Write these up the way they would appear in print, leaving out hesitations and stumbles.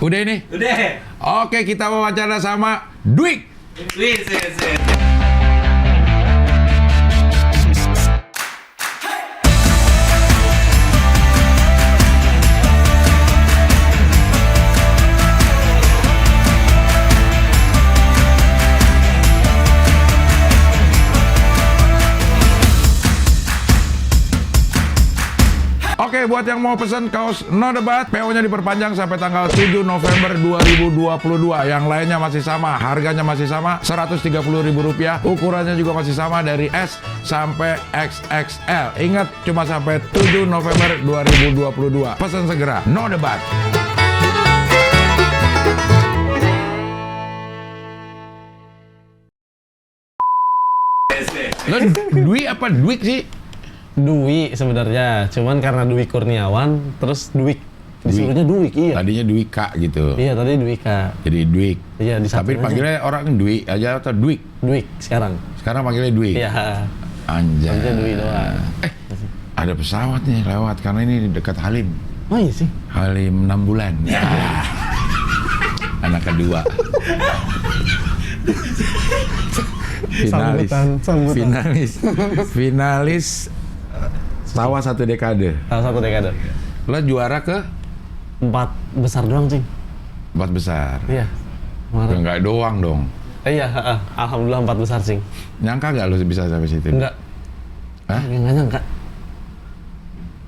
Udah ini? Udah. Oke, kita wawancara sama Dwik. Wih. Oke, buat yang mau pesan kaos No Debat, PO-nya diperpanjang sampai tanggal 7 November 2022. Yang lainnya masih sama, harganya masih sama, Rp130.000. Ukurannya juga masih sama dari S sampai XXL. Ingat, cuma sampai 7 November 2022. Pesan segera, No Debat. Lo Dwi apa Dwik sih? Dwi sebenarnya, cuman karena Dwi Kurniawan, terus Dwik. Disuruhnya Dwik, iya. Tadinya Dwika gitu. Iya, tadi Dwika. Jadi Dwik. Iya, Tapi panggilnya orang Dwi aja atau Dwik? Dwik sekarang. Sekarang panggilnya Dwik. Iya. Anjay. Panggilnya Dwi doang. Ada pesawat nih lewat karena ini dekat Halim. Oh iya sih. Halim 6 bulan. Ya. Anak kedua. Finalis. Finalis tawa 1 dekade. Salah satu dekade. Lo juara ke 4 besar doang, Cing. 4 besar. Iya. Ya, enggak doang dong. Iya, alhamdulillah 4 besar, Cing. Nyangka nggak lo bisa sampai situ? Enggak. Hah? Enggak nyangka.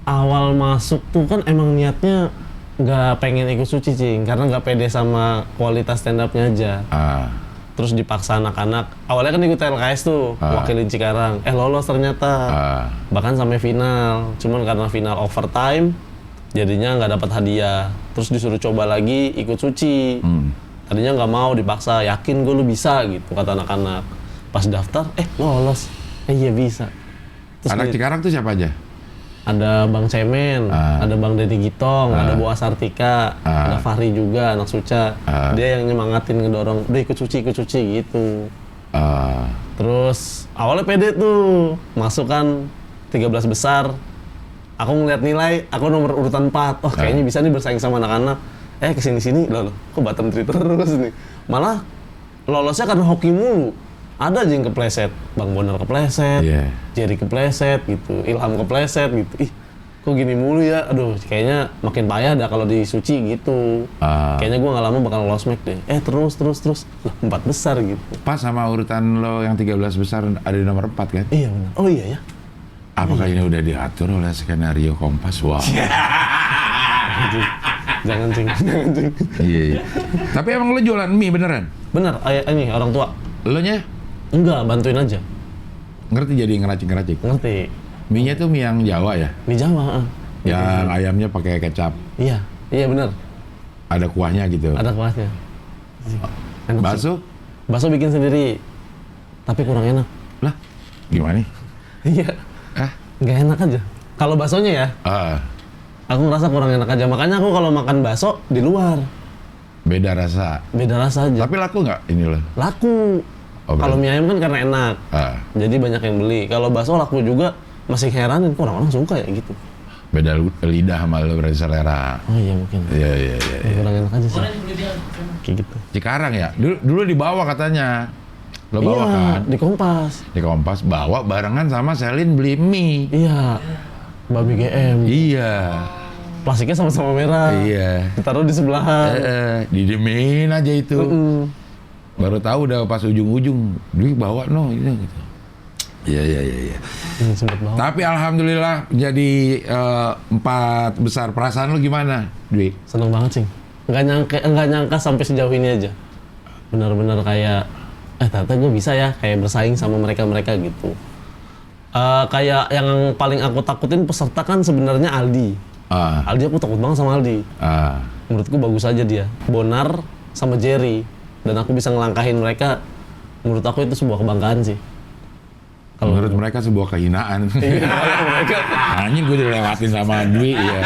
Awal masuk tuh kan emang niatnya nggak pengen ikut suci, Cing, karena nggak pede sama kualitas stand up-nya aja. Terus dipaksa anak-anak. Awalnya kan ikut LKS tuh, wakilin Cikarang. Lolos ternyata. Bahkan sampai final. Cuman karena final overtime, jadinya nggak dapat hadiah. Terus disuruh coba lagi ikut suci. Tadinya nggak mau, dipaksa. Yakin gue lu bisa gitu, kata anak-anak. Pas daftar, lolos. Iya bisa. Terus Anak Cikarang tuh siapa aja? ada Bang Cemen, ada Bang Deddy Gitong, ada Boas Artika, ada Fahri juga, anak Suca. Dia yang nyemangatin, ngedorong, udah ikut suci gitu. Terus awalnya pede tuh, masuk kan 13 besar. Aku ngeliat nilai, aku nomor urutan 4. Oh kayaknya bisa nih bersaing sama anak-anak. Kesini-sini, loh, kok bottom 3 terus nih. Malah lolosnya karena hoki mulu. Ada aja yang kepleset, Bang Bonar kepleset, Jerry kepleset gitu, Ilham kepleset gitu. Ih, kok gini mulu ya? Aduh, kayaknya makin payah dah kalau di suci gitu. Kayaknya gue nggak lama bakal lolos mic deh. Terus. Lah, 4 besar gitu. Pas sama urutan lo yang 13 besar ada di nomor 4 kan? Iya benar. Oh iya ya. Apakah ini udah diatur oleh skenario Kompas? Wow. Jangan cing. Iya. Tapi emang lo jualan mie beneran? Bener, ini orang tua. Lo nya? Enggak, bantuin aja. Ngerti jadi ngeracik-ngeracik? Ngerti. Mie-nya tuh mie yang Jawa ya? Mie Jawa. Yang ayamnya pakai kecap. Iya bener. Ada kuahnya gitu. Ada kuahnya. Enak Bakso? sih. Bakso bikin sendiri. Tapi kurang enak. Lah, gimana? Iya. Nggak enak aja. Kalau baksonya ya, aku ngerasa kurang enak aja. Makanya aku kalau makan bakso di luar. Beda rasa. Beda rasa aja. Tapi laku nggak ini lo? Laku. Kalau mie ayam kan karena enak. Jadi banyak yang beli. Kalau bakso laku juga, masih heranin kok orang-orang suka ya gitu. Beda lidah sama lo berarti selera. Oh iya mungkin. Iya. Kurang enak aja sih. Kayak gitu. Cikarang ya? Dulu dibawa katanya. Lo bawa kan? Di Kompas. Di Kompas bawa barengan sama Selin beli mie. Iya. Babi GM. Iya. Plastiknya sama-sama merah. Iya. Ditaruh di sebelahan. Didiemin aja itu. Baru tahu udah pas ujung-ujung, Dwi bawa no itu gitu. Iya. Sempet bawa. Tapi alhamdulillah jadi 4 besar. Perasaan lo gimana, Dwi? Seneng banget sih. Nggak nyangka sampai sejauh ini aja. Benar-benar kayak ternyata gue bisa ya kayak bersaing sama mereka gitu. Kayak yang paling aku takutin peserta kan sebenarnya Aldi. Aldi aku takut banget sama Aldi. Menurutku bagus aja dia. Bonar sama Jerry. Dan aku bisa ngelangkahin mereka. Menurut aku itu sebuah kebanggaan sih. Kalau menurut mereka sebuah kehinaan. Iya, mereka. Anjing gue dilewatin sama Dwi ya.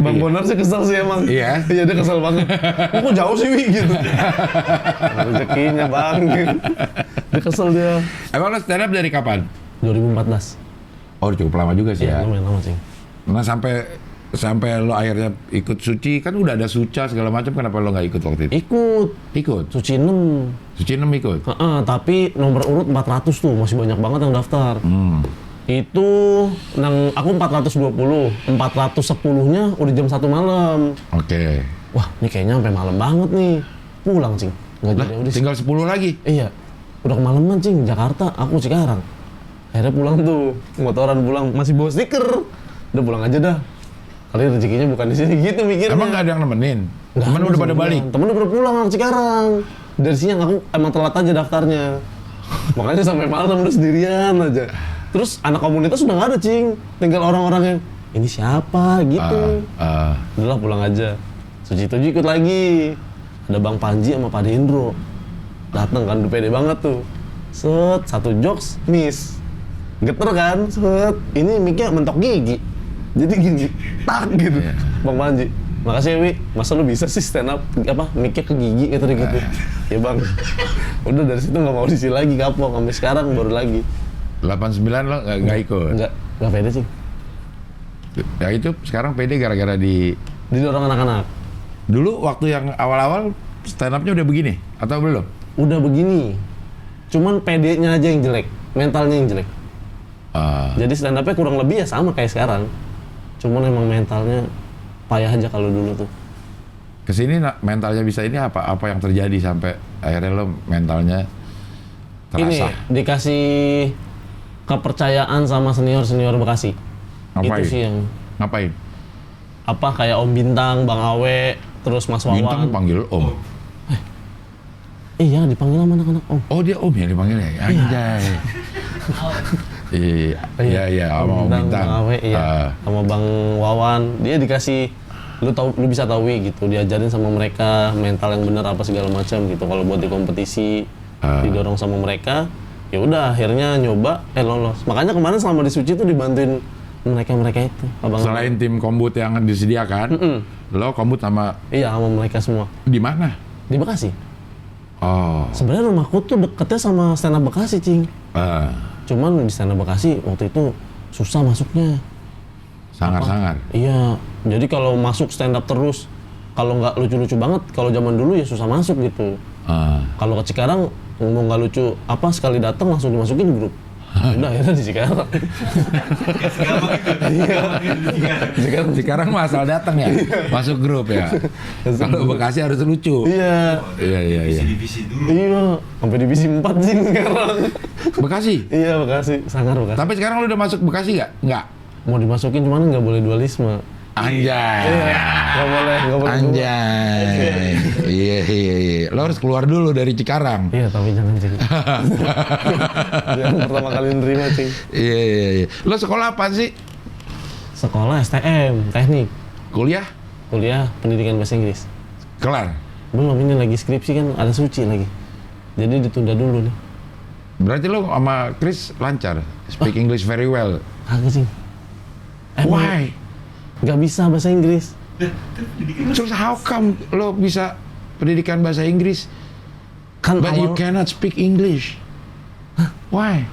Bang Bonar sih kesel sih emang. Iya. Iya dia kesel banget. Kok jauh sih Wi gitu. Rezekinya Bang. Dia kesel dia. Emang lo stand up dari kapan? 2014. Oh cukup lama juga sih ya. Lumayan lama sih. Nah sampai sampai lo akhirnya ikut suci, kan udah ada suca segala macam, kenapa lo nggak ikut waktu itu? Ikut. Suci 6. Suci 6 ikut. Tapi nomor urut 400 tuh masih banyak banget yang daftar. Itu aku 420, 410-nya udah jam 1 malam. Oke. Wah, ini kayaknya sampai malam banget nih. Pulang, Cing. Nggak Lah, jadi audisi. tinggal 10 lagi. Iya. Udah kemalaman, Cing. Jakarta, aku Cikarang. Akhirnya pulang tuh, motoran pulang, masih bawa stiker. Udah pulang aja dah. Kali rezekinya bukan di sini gitu mikirnya. Emang nggak ada yang nemenin? Nggak Temen ada udah pada sama balik? Temen udah pulang orang Cikarang. Dari siang aku emang telat aja daftarnya. Makanya sampai malam udah sendirian aja. Terus anak komunitas udah nggak ada, Cing. Tinggal orang-orang yang, ini siapa gitu. Udah lah pulang aja. Suci 7 ikut lagi. Ada Bang Panji sama Pak Dendro. Dateng kan, udah pede banget tuh. Set, satu jokes, miss. Geter kan, set. Ini mic-nya mentok gigi. Jadi gini, tak gitu. Bang Panji, makasih ya Wi, masa lu bisa sih stand up, mic-nya ke gigi gitu. Ya Bang, udah dari situ nggak mau audisi lagi, kapok. Sampai sekarang baru lagi. 89 lo nggak ikut? Nggak pede sih. Ya itu sekarang pede gara-gara Didorong anak-anak. Dulu waktu yang awal-awal stand up-nya udah begini atau belum? Udah begini, cuman PD-nya aja yang jelek, mentalnya yang jelek. Jadi stand up-nya kurang lebih ya sama kayak sekarang. Cuman emang mentalnya payah aja kalau dulu tuh. Kesini mentalnya bisa ini apa yang terjadi sampai akhirnya lo mentalnya terasa? Ini dikasih kepercayaan sama senior Bekasi. Ngapain? Itu sih yang Ngapain? apa kayak Om Bintang, Bang Awe, terus Mas Wawan. Bintang panggil Om. Iya, dipanggil sama anak-anak Om. Oh dia Om ya dipanggilnya? Anjay. Iya, sama Om Bintang. Bang Awe, iya. Sama Bang Wawan. Dia dikasih, lu bisa tahu gitu, diajarin sama mereka mental yang bener apa segala macam gitu. Kalau buat di kompetisi, didorong sama mereka. Ya udah, akhirnya nyoba, lolos. Makanya kemarin selama di Suci tuh dibantuin mereka itu. Selain tim kombut yang disediakan, lo kombut sama? Iya, sama mereka semua. Di mana? Di Bekasi. Oh. Sebenarnya rumahku tuh deketnya sama stand up Bekasi, Cing. Cuman di stand up Bekasi waktu itu susah masuknya. Sangar-sangar. Iya. Jadi kalau masuk stand up terus, kalau nggak lucu-lucu banget, kalau zaman dulu ya susah masuk gitu. Kalau ke Cikarang ngomong nggak lucu, sekali datang langsung dimasukin grup. Udah akhirnya di Cikarang. Cikarang mah asal datang ya, masuk grup ya. Kalau Bekasi harus lucu. Iya. Divisi dulu. Iya, sampai divisi 4 sih sekarang. Bekasi? Iya, Bekasi, sangar Bekasi. Tapi sekarang lu udah masuk Bekasi nggak? Nggak. Mau dimasukin cuman nggak boleh dualisme. Anjay. Nggak boleh. Anjay. Iya. Lo harus keluar dulu dari Cikarang. Iya, tapi jangan Cing. Yang pertama kali nerima Cing. Iya. Lo sekolah apa sih? Sekolah STM, teknik. Kuliah? Kuliah pendidikan bahasa Inggris. Kelar? Belum, ini lagi skripsi kan, ada Suci lagi. Jadi ditunda dulu nih. Berarti lo sama Chris lancar? Speak English very well? Kagak Cing. Why? Nggak bisa bahasa Inggris. Terus how come lo bisa pendidikan bahasa Inggris? Kan But you cannot speak English. Why?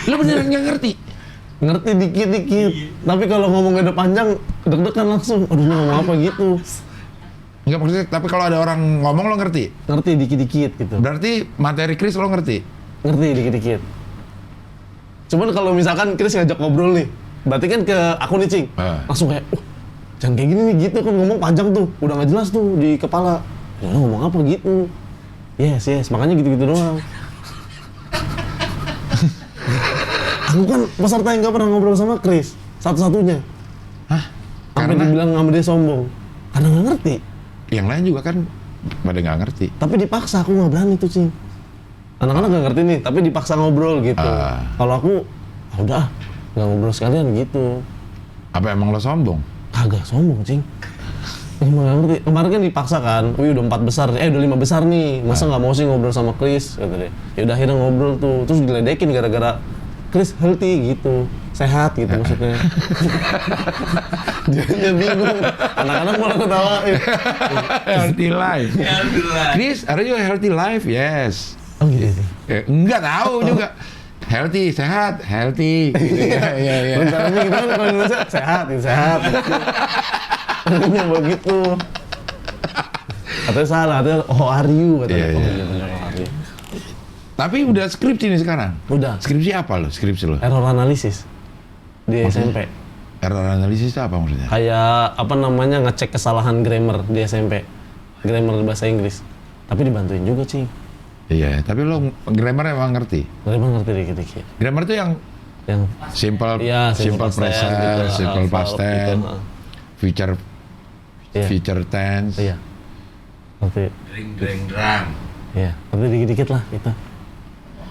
Lo beneran nggak ngerti? Ngerti dikit-dikit. Tapi kalau ngomongnya udah panjang, deg-degan langsung. Aduh, ini ngomong apa gitu. Enggak maksudnya, tapi kalau ada orang ngomong lo ngerti? Ngerti dikit-dikit gitu. Berarti materi Chris lo ngerti? Ngerti dikit-dikit. Cuman kalau misalkan Chris ngajak ngobrol nih, berarti kan ke aku nih Cing, langsung kayak, jangan kayak gini nih gitu kan, ngomong panjang tuh, udah nggak jelas tuh di kepala. Ya ngomong apa gitu? Yes, makanya gitu-gitu doang. Aku kan peserta yang nggak pernah ngobrol sama Chris, satu-satunya. Hah? Sampai dibilang sama dia sombong, karena nggak ngerti. Yang lain juga kan pada nggak ngerti. Tapi dipaksa, aku nggak berani tuh Cing. Anak-anak nggak ngerti nih, tapi dipaksa ngobrol gitu. Kalau aku, udah nggak ngobrol sekalian gitu. Apa emang lo sombong? Kagak sombong, Cing. Emang nggak ngerti. Kemarin kan dipaksa kan, wih udah 4 besar, udah 5 besar nih. Masa nggak mau sih ngobrol sama Chris? Kata dia. Ya udah akhirnya ngobrol tuh, terus diledekin gara-gara Chris healthy gitu, sehat gitu maksudnya. Jadinya bingung. Anak-anak malah ketawain. Healthy life. Chris, are you a healthy life? Yes. Oh gitu sih. Enggak tahu juga. healthy, sehat, healthy. Gitu, ya. Bentarnya gitu kan kalau Indonesia sehat. Katanya begitu. Katanya salah, katanya how are you? Katanya, Iya. how are you. Tapi udah skripsi nih sekarang. Udah, Skripsi apa lo? Skripsi lo? error analisis di SMP. Error analisis itu apa maksudnya? Kayak apa namanya ngecek kesalahan grammar di SMP. Grammar bahasa Inggris. Tapi dibantuin juga, Cing. Iya, tapi lo grammar emang ngerti? Grammar ngerti dikit-dikit. Grammar itu yang Yang simple, iya, simple present, gitu, simple past verb gitu, tense, future, Iya. future tense. Iya. Ngerti. Drang. Iya, ngerti dikit-dikit lah kita.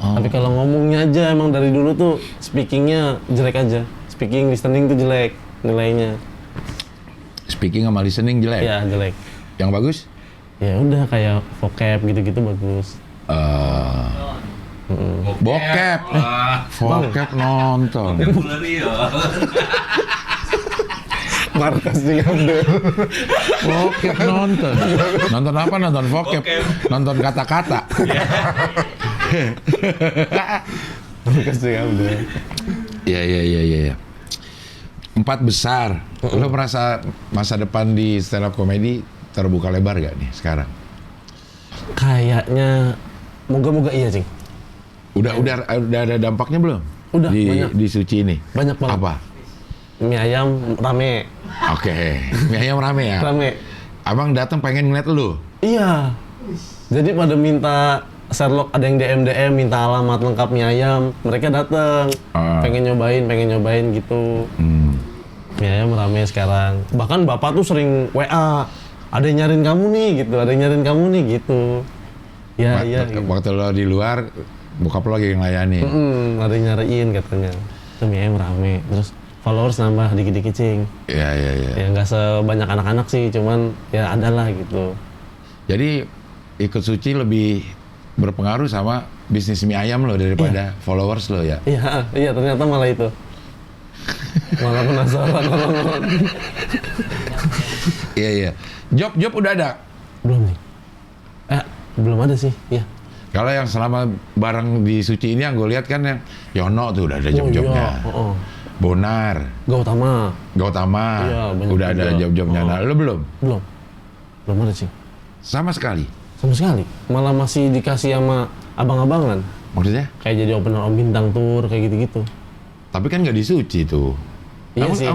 Tapi kalau ngomongnya aja emang dari dulu tuh speakingnya jelek aja. Speaking, listening tuh jelek nilainya. Speaking sama listening jelek. Iya, jelek. Yang bagus? Ya udah kayak vocab gitu-gitu bagus. Bokep. Wah, Bokep nonton. populer ya. Markas juga Abdul. Bokep nonton. Nonton apa? Nonton bokep. Nonton kata-kata. Markas juga Abdul. Iya. 4 besar. Lo merasa masa depan di stand up comedy terbuka lebar gak nih sekarang? Kayaknya moga-moga iya, Cing. Udah ada dampaknya belum? Udah, di, banyak. di Suci ini. Banyak banget. Apa? Mie ayam rame. Oke. Mie ayam rame ya? Rame. Abang datang pengen ngeliat lu. Iya. Jadi pada minta Sherlock, ada yang DM minta alamat lengkap mie ayam. Mereka datang. Pengen nyobain gitu. Mie ayam rame sekarang. Bahkan bapak tuh sering WA. Ada yang nyariin kamu nih gitu. Ya, iya. Gitu. Waktu lo di luar, bokap lo lagi ngelayani. Ada yang nyariin katanya. Itu mie ayam rame. Terus followers nambah dikit-dikit, Cing. Iya. Ya nggak sebanyak anak-anak sih, cuman ya ada lah gitu. Jadi ikut Suci lebih berpengaruh sama bisnis mie ayam lo daripada followers lo ya? Iya ternyata malah itu. Malah penasaran orang-orang. Iya. Job udah ada? Belum nih. Belum ada sih, iya. Kalau yang selama bareng di Suci ini yang gue lihat kan yang Yono tuh udah ada job-jobnya. Oh. Bonar, Gautama. Gautama, Iya, banyak udah ada juga. job-jobnya. Nah, lo belum? Belum ada sih. Sama sekali. Sama sekali. Malah masih dikasih sama abang-abangan. Maksudnya? Kayak jadi opener Om Bintang Tour, kayak gitu-gitu. Tapi kan nggak di Suci tuh. Iya Kamu sih.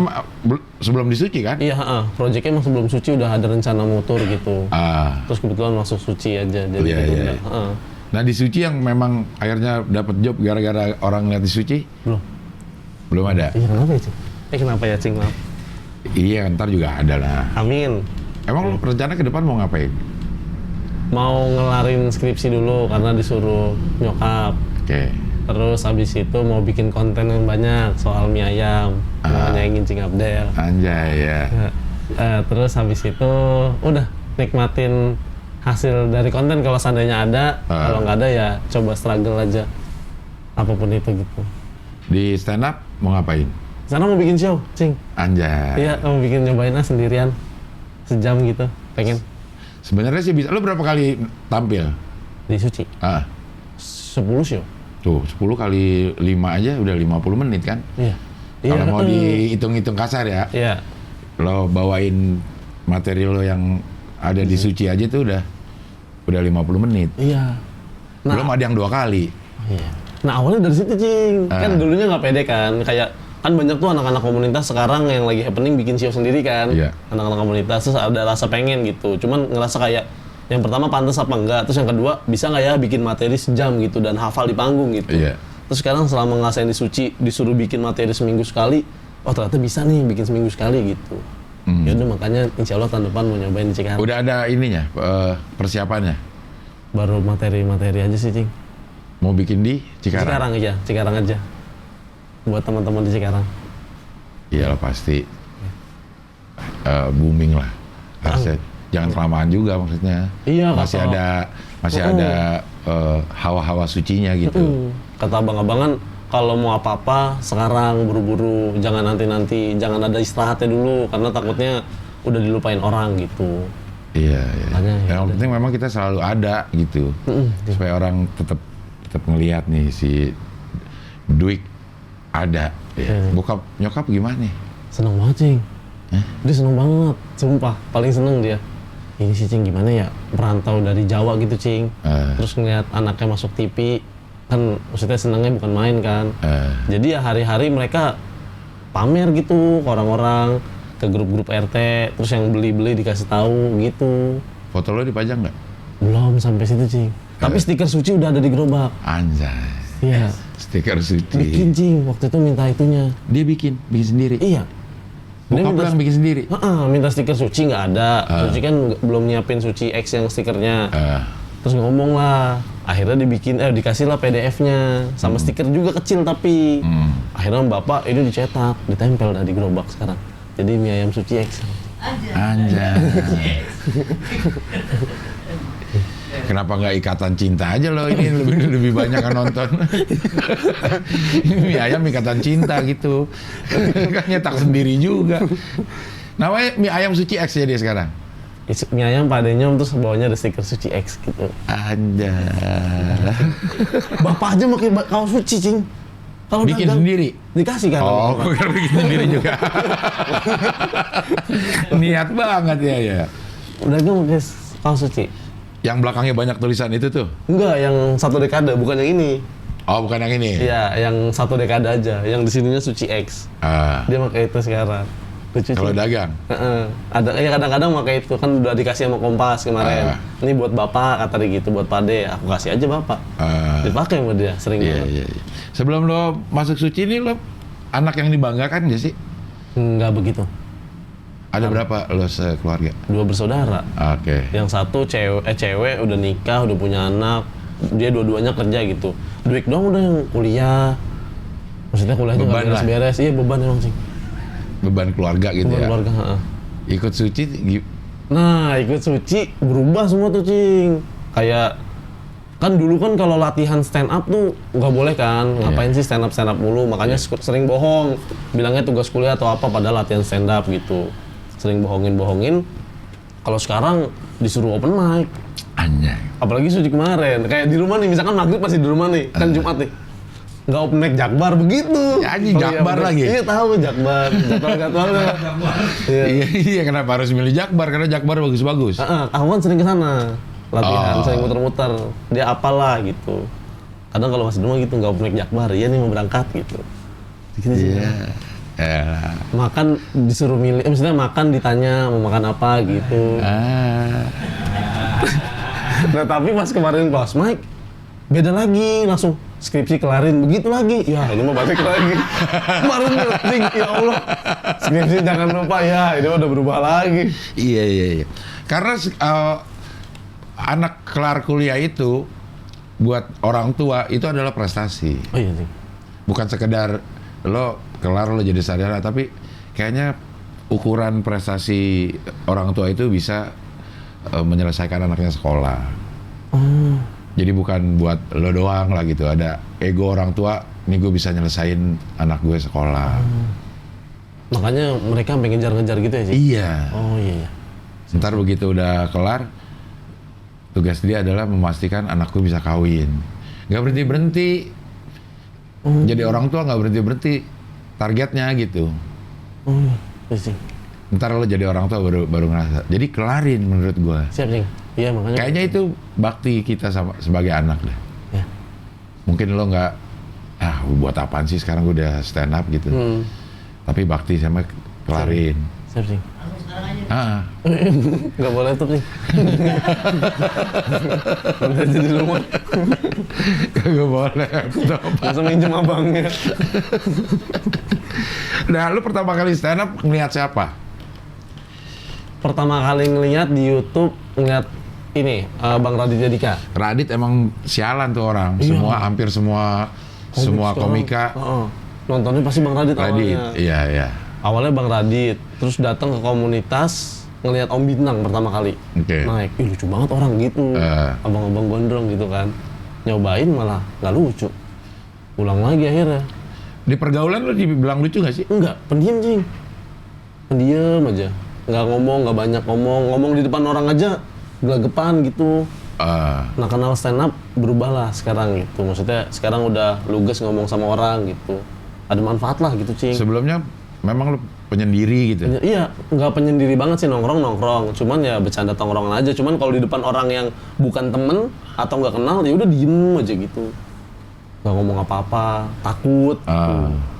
sebelum di Suci kan? Iya, proyeknya emang sebelum Suci udah ada rencana motor gitu. Terus kebetulan masuk Suci aja, jadi Iya, gitu iya. udah. Nah di Suci yang memang akhirnya dapat job gara-gara orang lihat di Suci? Belum ada? Iya, kenapa ya, Cing? Kenapa ya, Cing? Maaf. Iya, ntar juga ada lah. Amin. Emang lu rencana ke depan mau ngapain? Mau ngelarin skripsi dulu karena disuruh nyokap. Oke. Terus habis itu mau bikin konten yang banyak soal mie ayam. Mau nyanyiin Cing Abdel. Anjay ya. Terus habis itu udah nikmatin hasil dari konten kalau seandainya ada. Kalau nggak ada ya coba struggle aja. Apapun itu gitu. Di stand up mau ngapain? Sana mau bikin show, Cing. Anjay. Iya, mau bikin nyobain sendirian. Sejam gitu, pengen. Sebenarnya sih bisa. Lu berapa kali tampil? Di Suci. 10 show. Tuh, 10 kali 5 aja udah 50 menit kan? Iya. Kalau mau dihitung-hitung kasar ya, Iya. lo bawain materi lo yang ada di Suci aja tuh udah 50 menit. Iya. Belum ada yang 2 kali. Iya. Nah awalnya dari situ, Cing. Kan dulunya nggak pede kan. Kayak kan banyak tuh anak-anak komunitas sekarang yang lagi happening bikin show sendiri kan. Iya. Anak-anak komunitas terus ada rasa pengen gitu. Cuman ngerasa kayak yang pertama pantas apa enggak. Terus yang kedua bisa nggak ya bikin materi sejam gitu dan hafal di panggung gitu. Iya. Terus sekarang selama ngerasain di Suci disuruh bikin materi seminggu sekali. Oh ternyata bisa nih bikin seminggu sekali gitu. Ya udah makanya insya Allah tahun depan mau nyobain di Cikarang. Udah ada ininya, persiapannya? Baru materi-materi aja sih, Cing. Mau bikin di Cikarang? Cikarang aja. Buat teman-teman di Cikarang. Iyalah pasti booming lah. Harusnya jangan kelamaan juga maksudnya. Iya, masih ada hawa-hawa sucinya gitu. Kata abang-abangan kalau mau apa-apa sekarang buru-buru, jangan nanti-nanti, jangan ada istirahatnya dulu karena takutnya udah dilupain orang gitu. Iya. Makanya, Yang penting memang kita selalu ada gitu. Supaya orang tetap ngelihat nih si duit ada. Ya. Bokap nyokap gimana? Seneng banget Cing. Dia seneng banget, sumpah paling seneng dia. Ini sih Cing gimana ya, merantau dari Jawa gitu Cing. Terus ngeliat anaknya masuk TV, kan maksudnya senengnya bukan main kan. Jadi ya hari-hari mereka pamer gitu ke orang-orang, ke grup-grup RT, terus yang beli-beli dikasih tahu gitu. Foto lo dipajang nggak? Belum sampai situ Cing. Tapi stiker suci udah ada di gerobak. Anjay. Iya. Stiker suci. Bikin Cing, waktu itu minta itunya. Dia bikin sendiri. Iya. Bokap lo yang bikin sendiri. Minta stiker suci nggak ada. Suci kan belum nyiapin suci X yang stikernya. Terus ngomong lah. Akhirnya dikasih lah PDF-nya sama stiker juga kecil tapi. Akhirnya bapak ini dicetak, ditempel di gerobak sekarang. Jadi mie ayam suci X. Anjay. Kenapa nggak Ikatan Cinta aja lo, ini lebih banyak yang nonton. Mie ayam Ikatan Cinta gitu. Kan nyetak sendiri juga. Namanya mie ayam suci X ya dia sekarang. Mie ayam padanya terus bawahnya ada stiker suci X gitu. Anjay. Bapak aja pakai kaos suci Cing. Kalau Bikin sendiri? Dikasih kan. Oh, gue kira bikin sendiri juga. Niat banget ya. Udah gue pakai kaos suci. Yang belakangnya banyak tulisan itu tuh? Enggak, yang 1 dekade, bukan yang ini. Oh, bukan yang ini? Iya, yang 1 dekade aja. Yang di sininya suci X. Dia pakai itu sekarang. Kalau dagang? Ada ya kadang-kadang pakai itu, kan udah dikasih sama Kompas kemarin. Ini buat bapak, kata dia gitu, buat Pade. Aku kasih aja bapak. Dipakai sama dia, sering banget. Iya. Sebelum lo masuk suci ini, lo anak yang dibanggakan nggak sih? Enggak begitu. Ada berapa lo sekeluarga? 2 bersaudara. Oke. Yang satu cewek udah nikah, udah punya anak. Dia dua-duanya kerja gitu. Duit dong udah yang kuliah. Maksudnya kuliahnya nggak beres-beres. Iya beban emang sih. Beban keluarga gitu ya? Keluarga, Ikut suci? Nah, ikut suci berubah semua tuh Cing. Kayak kan dulu kan kalau latihan stand up tuh nggak boleh kan, ngapain sih stand up mulu, makanya sering bohong, bilangnya tugas kuliah atau apa padahal latihan stand up gitu, sering bohongin. Kalau sekarang disuruh open mic, Anjay. apalagi suci kemarin, kayak di rumah nih, misalkan maghrib masih di rumah nih, kan Jumat nih, nggak open mic Jakbar begitu. Ya, anjing, Jakbar lagi? Iya tahu Jakbar Iya, kenapa harus milih Jakbar? Karena Jakbar bagus-bagus. Aku kan sering kesana latihan, sering muter-muter, dia apalah gitu. Kadang kalau masih di rumah gitu nggak open mic Jakbar, iya nih mau berangkat gitu. Gitu sih. Makan disuruh milih, misalnya makan ditanya mau makan apa gitu. Nah tapi pas kemarin close mic beda lagi, langsung skripsi kelarin begitu lagi. Ya ini mau balik lagi. Kemarin penting, ya Allah. Skripsi jangan lupa ya, ini udah berubah lagi. Iya. Karena anak kelar kuliah itu buat orang tua itu adalah prestasi. Oh iya sih. Bukan sekedar lo kelar lo jadi sarjana, tapi kayaknya ukuran prestasi orang tua itu bisa menyelesaikan anaknya sekolah. Jadi bukan buat lo doang lah gitu, ada ego orang tua, nih gue bisa nyelesain anak gue sekolah. Makanya mereka pengen ngejar-ngejar gitu ya sih? Iya. Oh iya. Ntar begitu udah kelar, tugas dia adalah memastikan anakku bisa kawin. Nggak berhenti-berhenti. Jadi orang tua nggak berhenti-berhenti. Targetnya gitu. Iya sih. Ntar lo jadi orang tua baru ngerasa. Jadi kelarin menurut gua. Siap sih. Iya makanya. Kayaknya itu bakti kita sebagai anak deh. Ya. Mungkin lo nggak, buat apaan sih sekarang gue udah stand up gitu. Tapi bakti sama kelarin. Siap sih. Nggak boleh tuh sih. Udah jadi rumah. Gak boleh. Langsung minjem abangnya. Nah, lu pertama kali stand up ngeliat siapa? Pertama kali ngeliat di YouTube, ngeliat ini, Bang Raditya Dika. Radit emang sialan tuh orang. Iya. Hampir semua komika. Nontonnya pasti Bang Radit awalnya. Iya. Awalnya Bang Radit, terus datang ke komunitas ngelihat Om Bintang pertama kali. Naik, lucu banget orang gitu. Abang-abang gondrong gitu kan. Nyobain malah nggak lucu. Ulang lagi akhirnya. Di pergaulan lu dibilang lucu nggak sih? Enggak, pendiam Cing. Pendiam aja. Nggak ngomong, nggak banyak ngomong. Ngomong di depan orang aja gelagepan gitu. Nah kenal stand up berubah lah sekarang gitu. Maksudnya sekarang udah lugas ngomong sama orang gitu. Ada manfaat lah gitu Cing. Sebelumnya memang lu penyendiri gitu? Iya, nggak penyendiri banget sih, nongkrong. Cuman ya bercanda tongkrongan aja. Cuman kalau di depan orang yang bukan temen atau nggak kenal, ya udah diem aja gitu. Nggak ngomong apa-apa, takut.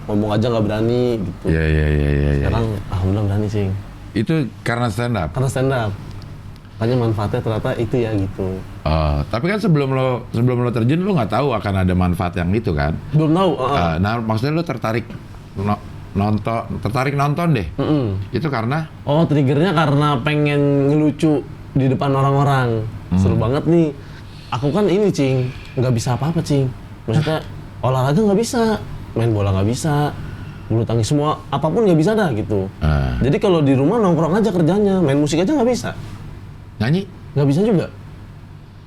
Ngomong aja nggak berani gitu. Iya. Sekarang alhamdulillah berani sih. Itu karena stand up? Karena stand up. Makanya manfaatnya ternyata itu ya gitu. Tapi kan sebelum lo terjun lo nggak tahu akan ada manfaat yang itu kan? Belum tahu. Nah maksudnya lo tertarik nonton deh. Itu karena? Oh triggernya karena pengen ngelucu di depan orang-orang. Seru banget nih. Aku kan ini Cing, nggak bisa apa-apa Cing. Maksudnya olahraga nggak bisa, main bola nggak bisa, bulu tangkis semua apapun nggak bisa dah gitu. Jadi kalau di rumah nongkrong aja kerjanya, main musik aja nggak bisa. Nyanyi? Nggak bisa juga.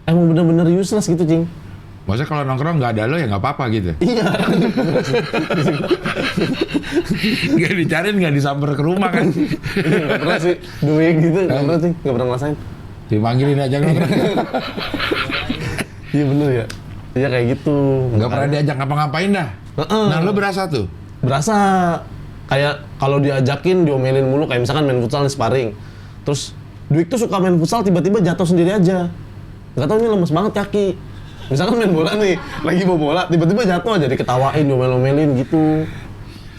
Emang bener-bener useless gitu Cing. Maksudnya kalau nongkrong nggak ada lo ya nggak apa-apa gitu? Iya. Nggak dicariin, nggak disamper ke rumah kan? Nggak pernah sih doing gitu, nggak pernah Cing, nggak pernah ngerasain. Dipanggilin aja nongkrong. Iya bener ya. Iya kayak gitu. Nggak pernah diajak ngapa-ngapain dah? Nah lo berasa tuh? Berasa kayak kalau diajakin diomelin mulu, kayak misalkan main futsal nih sparring. Terus Dwik tuh suka main futsal tiba-tiba jatuh sendiri aja. Nggak tahu ini lemes banget kaki. Misalkan main bola nih, lagi bawa bola tiba-tiba jatuh aja diketawain, diomel-omelin gitu.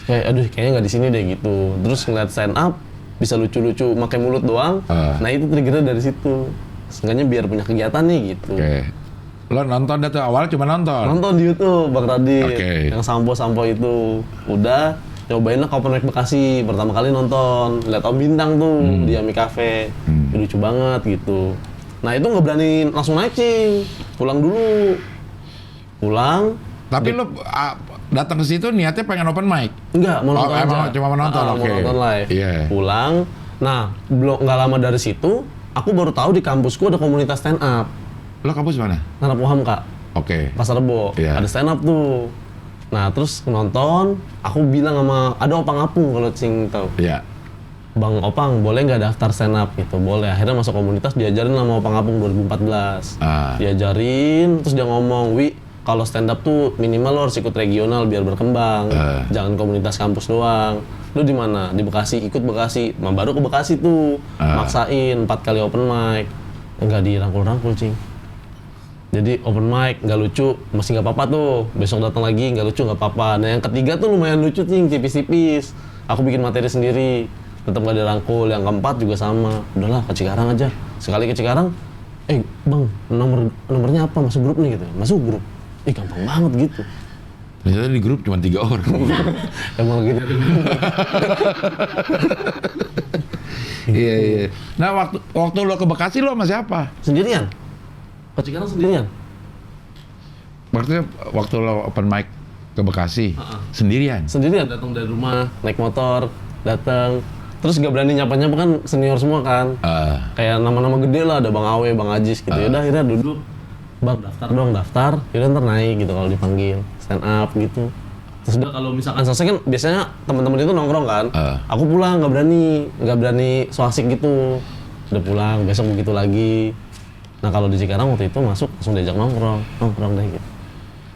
Kayak aduh kayaknya nggak di sini deh gitu. Terus ngeliat stand up bisa lucu-lucu pakai mulut doang. Nah itu triggernya dari situ. Seenggaknya biar punya kegiatan nih gitu. Oke. Lo nonton dah tuh, awal cuma nonton? Nonton di YouTube, Bang Radit. Oke. Yang sampo-sampo itu. Udah, nyobain lah ke Open Mic Bekasi. Pertama kali nonton, lihat Om Bintang tuh di Ami Cafe. Lucu banget gitu. Nah itu nggak berani langsung naik Cing. Pulang dulu. Pulang. Tapi lo datang ke situ niatnya pengen open mic? Enggak, mau nonton aja. Emang cuma menonton, Mau oke. nonton live. Iya. Pulang. Nah, belum nggak lama dari situ, aku baru tahu di kampusku ada komunitas stand up. Lo kampus mana? Narapoham Kak. Oke. Pasar Rebo, Iya. ada stand up tuh. Nah terus nonton, aku bilang sama, ada Opang Apung kalau Cing tahu. Iya. Bang Opang, boleh nggak daftar stand up gitu? Boleh. Akhirnya masuk komunitas, diajarin sama Opang Apung 2014. Diajarin, terus dia ngomong, Wi, kalau stand up tuh minimal lo harus ikut regional biar berkembang. Jangan komunitas kampus doang. Lu di mana? Di Bekasi, ikut Bekasi. Nah, baru ke Bekasi tuh, maksain 4 kali open mic. Nggak dirangkul-rangkul Cing. Jadi open mic nggak lucu, masih nggak apa-apa tuh. Besok datang lagi nggak lucu nggak apa-apa. Nah yang ketiga tuh lumayan lucu Cing, tipis-tipis. Aku bikin materi sendiri, tetap nggak dirangkul. Yang keempat juga sama. Udahlah ke Cikarang aja. Sekali ke Cikarang, bang nomornya apa? Masuk grup nih gitu. Masuk grup. Gampang banget gitu. Ternyata di grup cuma 3 orang. Emang gitu. Iya. Nah waktu lo ke Bekasi lo sama siapa? Sendirian. Ke Cikarang sendirian. Waktu lo open mic ke Bekasi sendirian? Sendirian, datang dari rumah, naik motor, datang. Terus nggak berani nyapa-nyapa kan senior semua kan. Kayak nama-nama gede lah, ada Bang Awe, Bang Ajis gitu. Yaudah akhirnya duduk. Bang daftar dong, daftar. Yaudah ntar naik gitu kalau dipanggil. Stand up gitu. Terus udah kalau misalkan selesai kan biasanya teman-teman itu nongkrong kan. Aku pulang nggak berani so asik gitu. Udah pulang, besok begitu lagi. Nah kalau di Cikarang waktu itu masuk langsung diajak nongkrong deh gitu.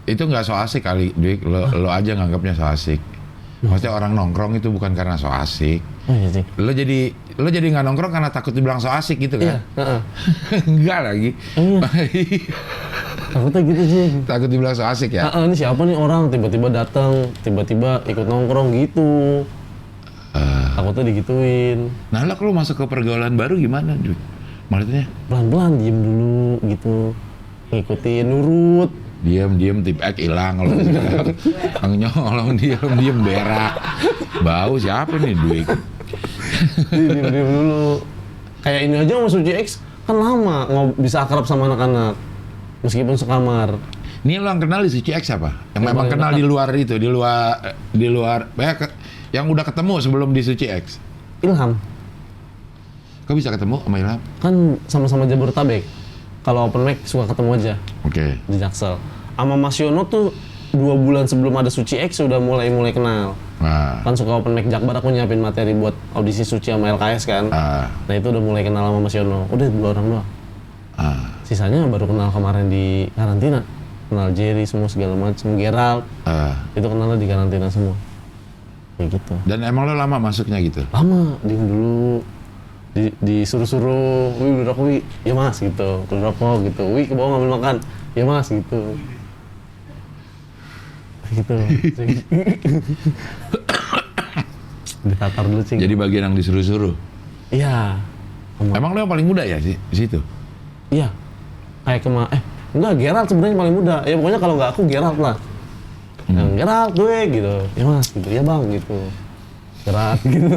Itu nggak so asik kali, Dwik. Lo aja nganggapnya so asik. Maksudnya orang nongkrong itu bukan karena so asik. Oh iya sih. Lo jadi nggak nongkrong karena takut dibilang so asik gitu kan? Iya. Enggak lagi. Takutnya gitu sih. Takut dibilang so asik ya? Ini siapa nih orang tiba-tiba datang, tiba-tiba ikut nongkrong gitu. Takutnya digituin. Nah lo kalau masuk ke pergaulan baru gimana, Dwik? Maksudnya? Pelan-pelan diem dulu gitu, ngikutin, nurut. Diem tip X hilang kalau nyolong diem berak. Bau siapa nih Dwik? Diem dulu. Kayak ini aja sama Suci X kan lama nggak bisa akrab sama anak-anak meskipun sekamar. Ini lo yang kenal di Suci X apa? Yang memang kenal di luar itu, di luar yang udah ketemu sebelum di Suci X? Ilham. Kok bisa ketemu sama Ilham? Kan sama-sama Jabodetabek. Kalau open mic suka ketemu aja. Oke. Di Jaksel. Sama Mas Yono tuh 2 bulan sebelum ada Suci X sudah mulai kenal. Kan suka open mic Jakbar, aku nyiapin materi buat audisi Suci sama LKS kan. Nah itu udah mulai kenal sama Mas Yono. Udah 2 orang doang. Sisanya baru kenal kemarin di karantina. Kenal Jerry semua segala macam, Gerald. Itu kenalnya di karantina semua. Kayak gitu. Dan emang lo lama masuknya gitu? Lama, diem dulu. Disuruh-suruh, "Wih, beli rokok, Wi." "Ya Mas," gitu. "Beli rokok," gitu. "Wih, ke bawah ngambil makan." "Ya Mas," gitu. Gitu. Ditatar dulu, Cing. Jadi bagian yang disuruh-suruh? Iya. Emang lo yang paling muda ya di situ? Iya. Kayak enggak, Gerald sebenarnya paling muda. Ya pokoknya kalau nggak aku Gerald lah. Yang Gerald gue gitu. "Ya Mas," gitu. "Ya Bang," gitu. Gerald gitu.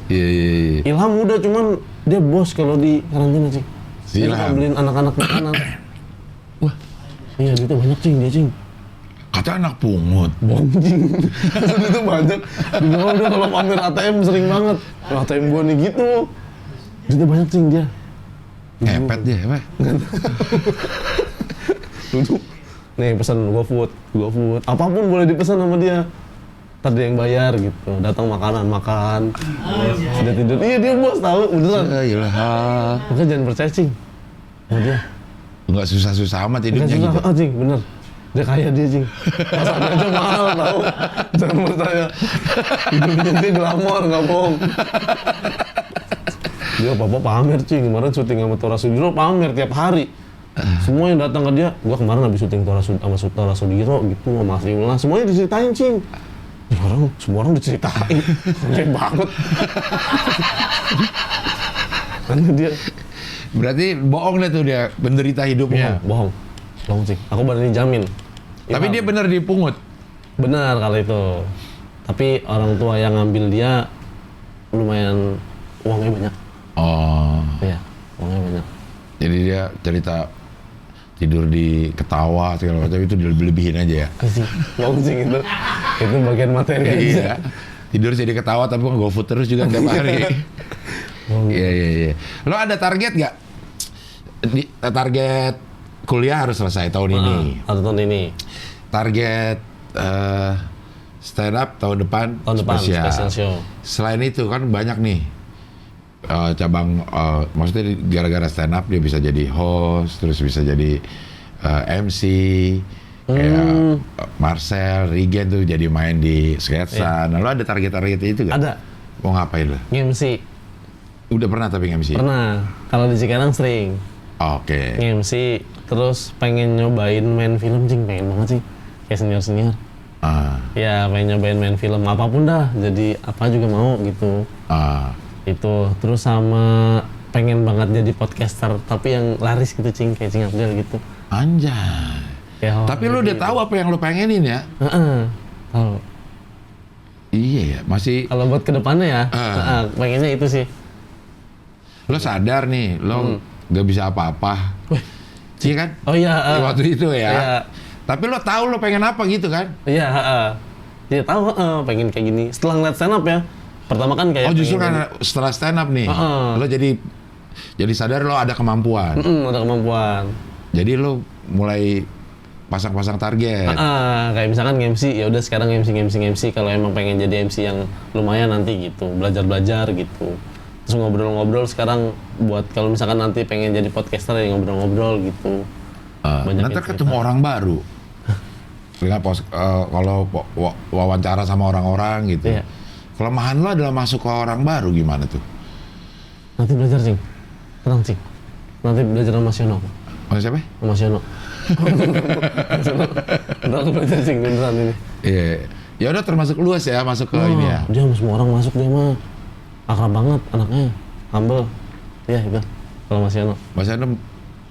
Iya. Ilham muda cuman dia bos kalau di karantina, Cing. Si Dia Ilham. beliin anak-anak makanan. Wah, Iya, duitnya banyak, Cing, dia, Cing. kata anak pungut. Bohong, Cing. Duitnya banyak. Dia udah kalau pamer ATM sering banget. ATM gua nih gitu. Duitnya banyak, Cing, dia. Ngepet dia, apa? Duduk. Nih pesan GoFood. Apapun boleh dipesan sama dia. Ntar dia yang bayar gitu. Datang makanan, makan. Sudah tidur. Iya, dia bos tahu, beneran. Ilham. Makanya jangan percaya, Cing. Sama dia. Nggak susah-susah amat Bukan hidupnya gitu. susah, Cing, bener. Dia kaya dia, Cing. Masakannya aja mahal, tau. Jangan percaya. Hidupnya dia glamor, nggak bohong. Dia apa-apa pamer, Cing. Kemarin syuting sama Tora Sudiro pamer tiap hari. Semua yang datang ke dia, gua kemarin habis syuting sama Tora Sudiro gitu, sama Mas Yula, semuanya diceritain, Cing. Semua orang diceritain. Aneh banget. Karena dia Berarti bohong deh tuh dia, penderita hidupnya. bohong, Cing. Aku berani jamin. Tapi Ilham. dia bener dipungut. Benar kalau itu. Tapi orang tua yang ngambil dia lumayan uangnya banyak. Oh, Iya, uangnya banyak. jadi dia cerita tidur di ketawa segala macam itu dilebihin aja ya. Bohong, Cing, itu. Itu bagian materi aja. Iya. Tidur jadi ketawa tapi kan GoFood terus juga tiap hari. Iya. Lo ada target nggak? Target kuliah harus selesai tahun ini. Atau tahun ini. Target stand up tahun depan. Tahun depan, special show. Selain itu kan banyak nih cabang, maksudnya gara-gara stand up dia bisa jadi host, terus bisa jadi MC. Kayak Marcel, Rigen tuh jadi main di sketsa. Nah, lo ada target-target itu gak? Ada. Mau ngapain lo? MC. Udah pernah tapi MC? Pernah. Kalau di Cikarang sering. Oke. MC. Terus pengen nyobain main film, Cing. Pengen banget sih. Kayak senior-senior. Ya, pengen nyobain main film. Apapun dah. Jadi apa juga mau gitu. Itu. Terus sama pengen banget jadi podcaster. Tapi yang laris gitu, Cing. Kayak Cing Abdel gitu. Anjay. Tapi lo udah tahu apa yang lo pengenin ya? Tahu. Iya ya, masih. Kalau buat kedepannya ya, pengennya itu sih. Lo sadar nih, lo gak bisa apa-apa. Iya kan? Oh iya. Waktu itu ya. Iya. Tapi lo tahu lo pengen apa gitu kan? Iya. Dia tahu pengen kayak gini. Setelah ngeliat stand up ya, pertama kan kayak. Oh justru karena setelah stand up nih, lo jadi sadar lo ada kemampuan. Ada kemampuan. Jadi lo mulai pasang-pasang target. Kayak misalkan MC, ya udah sekarang MC kalau emang pengen jadi MC yang lumayan nanti gitu, belajar gitu. Terus ngobrol-ngobrol sekarang buat kalau misalkan nanti pengen jadi podcaster ya ngobrol-ngobrol gitu. Nanti ketemu orang baru. Kalau wawancara sama orang-orang gitu. Iya. Kelemahan lo adalah masuk ke orang baru gimana tuh? Nanti belajar, Cing. Tenang, Cing. Nanti belajar sama Siono. Sama siapa? Sama Siono. Ntar aku belajar, Cing, beneran ini. Iya. Ya udah termasuk luas ya masuk ke ini ya. Dia semua orang masuk dia mah. Akrab banget anaknya. Humble. Iya itu. Kalau Mas Yono. Mas Yono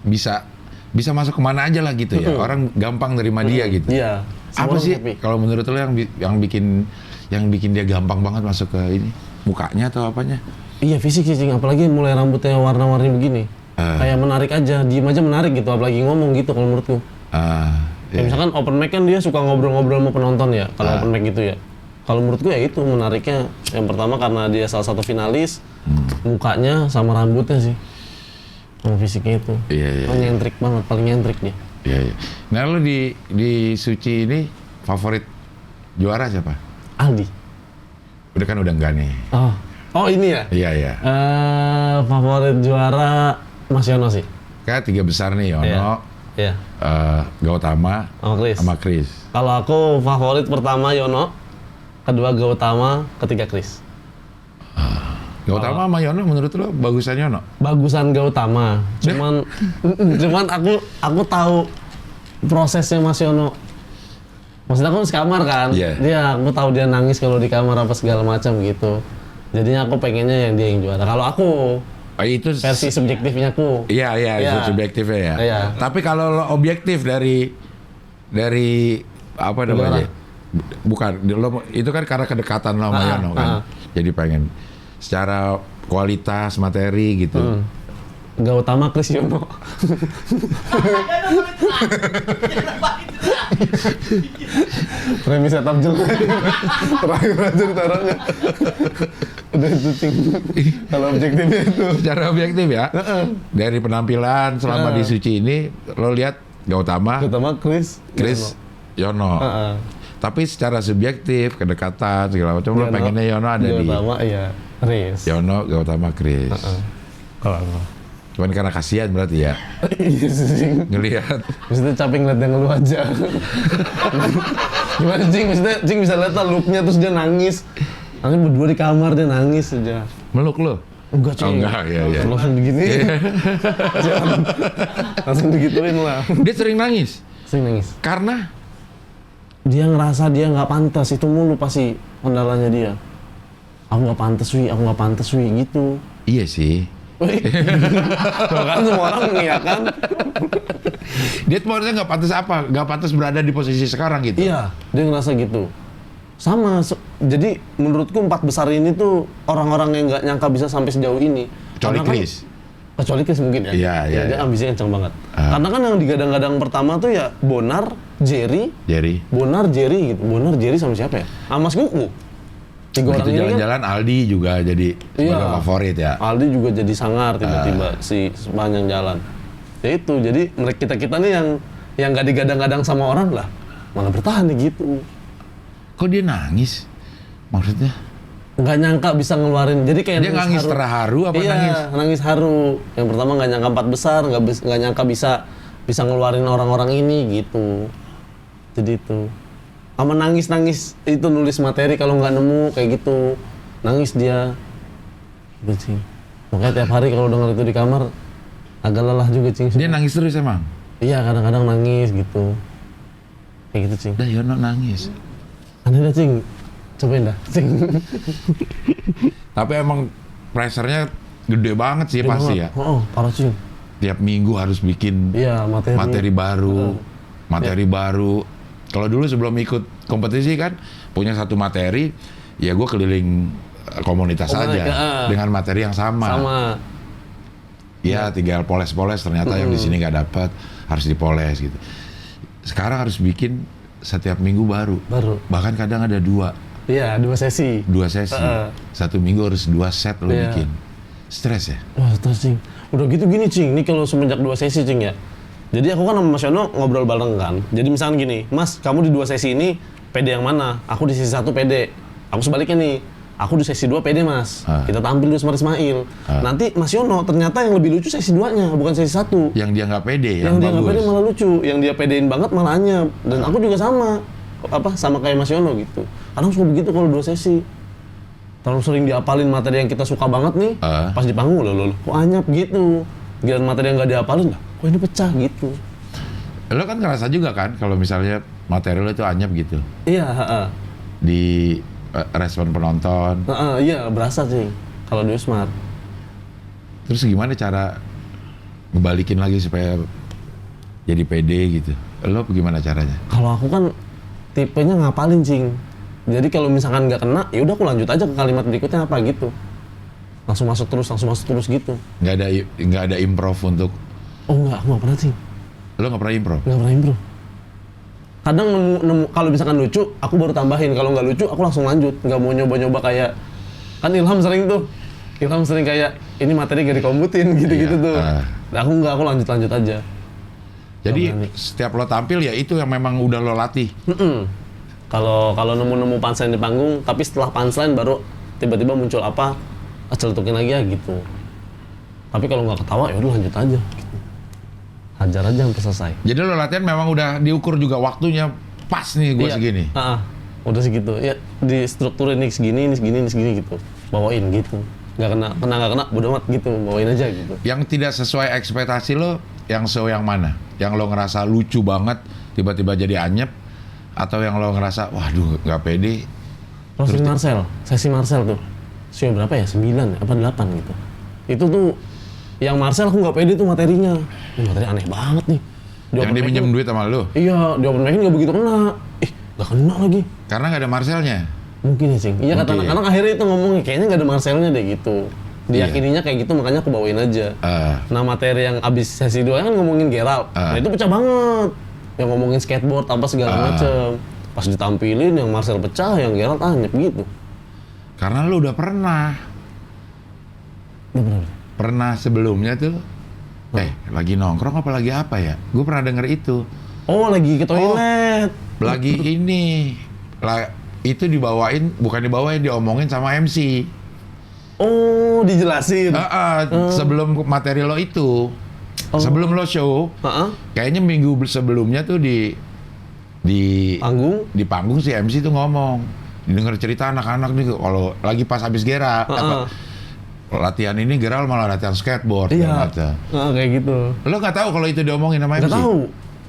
bisa masuk kemana aja lah gitu ya. Orang gampang nerima dia gitu. Iya. Apa sih kalau menurut lo yang bikin dia gampang banget masuk ke ini? Mukanya atau apanya? Iya fisik sih, Cing. Apalagi mulai rambutnya warna-warni begini. Kayak menarik aja, diem aja menarik gitu. Apalagi ngomong gitu kalau menurutku. Iya. Misalkan open mic kan dia suka ngobrol-ngobrol sama penonton ya. Kalau open mic gitu ya. Kalau menurutku ya itu menariknya. Yang pertama karena dia salah satu finalis. Mukanya sama rambutnya sih. Sama fisiknya itu. Iya. Nyentrik banget, paling nyentrik dia. Iya. Nah lo di Suci ini favorit juara siapa? Aldi. Udah kan udah enggak nih. Oh, Oh ini ya? Iya, iya. Favorit juara Mas Yono sih. Kayak 3 besar nih, Yono, Iya. Gautama, Sama Chris. Kalau aku favorit pertama Yono, kedua Gautama, ketiga Chris. Gautama sama Yono menurut lo bagusan Yono? Bagusan Gautama. Cuman aku tahu prosesnya Mas Yono. Maksudnya aku sekamar kan? Iya. Dia aku tahu dia nangis kalau di kamar apa segala macam gitu. Jadinya aku pengennya yang dia yang juara. Kalau aku Itu versi subjektifnya aku. Iya, Iya. itu subjektifnya ya. Iya. Tapi kalau lo objektif dari apa namanya? Bukan, itu kan karena kedekatan lo sama Yono kan. Jadi pengen secara kualitas materi gitu. Gautama Chris Yono. Remi setup jelek. Terakhir aja ditaruhnya. Udah itu Cing. Kalau objektifnya itu. Secara objektif ya. Dari penampilan selama di Suci ini lo lihat Gautama Chris Yono. Tapi secara subjektif, kedekatan segala macam lo pengennya Yono ada di Gautama iya. Chris. Yono, Gautama, Chris. Kalau aku. Cuman karena kasihan berarti ya. Iya sih. Ngelihat. Maksudnya capek ngeliat dia ngeluh aja. Gimana Cing? Maksudnya Cing bisa lihat lah look-nya terus dia nangis. Nanti berdua di kamar dia nangis aja. Meluk lo? Enggak Cing. Oh enggak, iya. Langsung digituin. Jangan. Langsung digituin lah. Dia sering nangis? Sering nangis. Karena? Dia ngerasa dia nggak pantas, itu mulu pasti kendalanya dia. Aku nggak pantas wi, gitu. Iya sih. Kan semua orang mengiyakan. Dia tuh maksudnya nggak pantas apa? Nggak pantas berada di posisi sekarang gitu? Iya, dia ngerasa gitu. Sama, jadi menurutku 4 besar ini tuh orang-orang yang nggak nyangka bisa sampai sejauh ini. Kecuali Karena Chris. Kecuali Chris mungkin ya. Iya. Dia ambisinya kencang banget. Karena kan yang digadang-gadang pertama tuh ya Bonar, Jerry gitu. Bonar, Jerry sama siapa ya? Mas Kuku. 3 orang Begitu ini kan. Jalan-jalan Aldi juga jadi sebagai favorit ya. Aldi juga jadi sangar tiba-tiba sepanjang jalan. Ya itu, jadi mereka kita nih yang nggak digadang-gadang sama orang lah, malah bertahan nih gitu. Kok dia nangis? Maksudnya? Nggak nyangka bisa ngeluarin, jadi kayak Dia nangis terharu apa nangis? Iya, nangis haru. Yang pertama nggak nyangka 4 besar, nggak nyangka bisa ngeluarin orang-orang ini gitu. Jadi itu. Sama nangis itu nulis materi kalau nggak nemu kayak gitu, nangis dia. Gitu sih. Makanya tiap hari kalau denger itu di kamar agak lelah juga Cing. Dia nangis terus emang? Iya, kadang-kadang nangis gitu. Kayak gitu Cing. Dah Yono nangis. Aneh dah Cing. Cobain dah Cing. Tapi emang pressure-nya gede banget sih pasti ya. Oh, parah Cing. Tiap minggu harus bikin Iya, materi baru. Kalau dulu sebelum ikut kompetisi kan punya satu materi, ya gue keliling komunitas aja dengan materi yang sama. Ya tinggal poles-poles, ternyata yang di sini nggak dapat, harus dipoles gitu. Sekarang harus bikin setiap minggu baru. Bahkan kadang ada 2. Iya, 2 sesi. 2 sesi. Satu minggu harus 2 set lo bikin. Stres ya? Wah, stres Cing. Udah gitu gini Cing, ini kalau semenjak 2 sesi Cing ya. Jadi aku kan sama Mas Yono ngobrol bareng kan. Jadi misalnya gini, Mas, kamu di 2 sesi ini PD yang mana? Aku di sesi 1 PD. Aku sebaliknya nih. Aku di sesi 2 PD Mas. Kita tampil dulu sama Ismail. Nanti Mas Yono ternyata yang lebih lucu sesi 2-nya, bukan sesi 1. Yang dia nggak pede, yang dia nggak pede malah lucu. Yang dia pedein banget malah anyap. Dan aku juga sama kayak Mas Yono gitu. Kadang suka begitu kalau 2 sesi. Terlalu sering diapalin materi yang kita suka banget nih. Pas di panggung loh, kok anyap gitu. Giliran materi yang nggak diapalin lah, kok ini pecah gitu. Lo kan ngerasa juga kan kalau misalnya materi lo itu anyap gitu? Iya, Di respon penonton? Iya, berasa sih kalau di Smart. Terus gimana cara ngebalikin lagi supaya jadi pede gitu? Lo gimana caranya? Kalau aku kan tipenya ngapalin Cing. Jadi kalau misalkan nggak kena, ya udah aku lanjut aja ke kalimat berikutnya apa gitu. Langsung masuk terus gitu. Nggak ada improv untuk? Oh enggak, aku nggak pernah Cing. Lo nggak pernah improv? Nggak pernah improv. Kadang nemu kalau misalkan lucu, aku baru tambahin. Kalau nggak lucu, aku langsung lanjut. Nggak mau nyoba-nyoba kayak, kan Ilham sering tuh. Ilham sering kayak, ini materi gak dikomputin gitu-gitu tuh. Nah, aku lanjut aja. Jadi setiap lo tampil ya itu yang memang udah lo latih? Kalau nemu punchline di panggung, tapi setelah punchline baru tiba-tiba muncul apa, celetukin lagi ya gitu. Tapi kalau nggak ketawa ya udah lanjut aja gitu. Hajar aja sampai selesai. Jadi lo latihan memang udah diukur juga waktunya pas nih gue segini. Udah segitu. Ya di strukturin ini segini gitu. Bawain gitu. Nggak kena bodo amat gitu, bawain aja gitu. Yang tidak sesuai ekspektasi lo, yang show yang mana? Yang lo ngerasa lucu banget, tiba-tiba jadi anyep, atau yang lo ngerasa, waduh nggak pede? Sesi Marcel tuh. Show berapa ya? 9 apa 8 gitu. Itu tuh yang Marcel aku nggak pede tuh materinya. Ini materi aneh banget nih. Yang dia minjem duit sama lo? Iya, di open mic nggak begitu kena. Nggak kena lagi. Karena nggak ada Marcelnya? Mungkin ya, Cing. Iya, kata anak-anak akhirnya itu ngomongnya, kayaknya nggak ada Marcelnya deh gitu. Diyakininya kayak gitu, makanya aku bawain aja. Nah, materi yang abis sesi 2 kan ngomongin Gerald. Nah, itu pecah banget. Yang ngomongin skateboard, apa segala macem. Pas ditampilin, yang Marcel pecah, yang Gerald anyep gitu. Karena lo udah pernah. Pernah sebelumnya tuh, lagi nongkrong apa lagi apa ya? Gue pernah denger itu. Oh, lagi ke toilet. Lagi ini. Itu bukan dibawain, diomongin sama MC. Oh, dijelasin. Sebelum materi lo itu. Sebelum lo show, kayaknya minggu sebelumnya tuh di panggung si MC tuh ngomong. Didengar cerita anak-anak nih, kalau lagi pas habis latihan ini Gerald malah latihan skateboard. Iya. Kayak gitu. Lo nggak tahu kalau itu diomongin sama MC? Nggak tahu.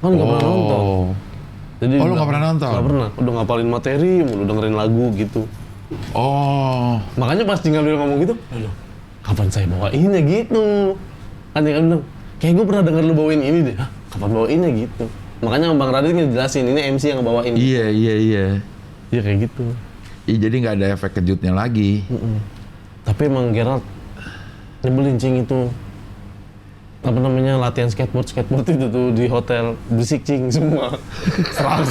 Kan nggak pernah nonton. Jadi lo nggak pernah nonton? Nggak pernah. Udah ngapalin materi, udah dengerin lagu gitu. Makanya pas tinggal dia ngomong gitu, aduh, kapan saya bawainnya gitu? Kan dia bilang, kayak gue pernah denger lu bawain ini deh. Hah, kapan bawainnya gitu? Makanya Bang Radit ngejelasin, ini MC yang bawain. Iya. Iya kayak gitu. Iya, jadi nggak ada efek kejutnya lagi. Tapi emang Gerald nyebelin, Cing, itu apa namanya, latihan skateboard itu tuh di hotel berisik, Cing, semua serak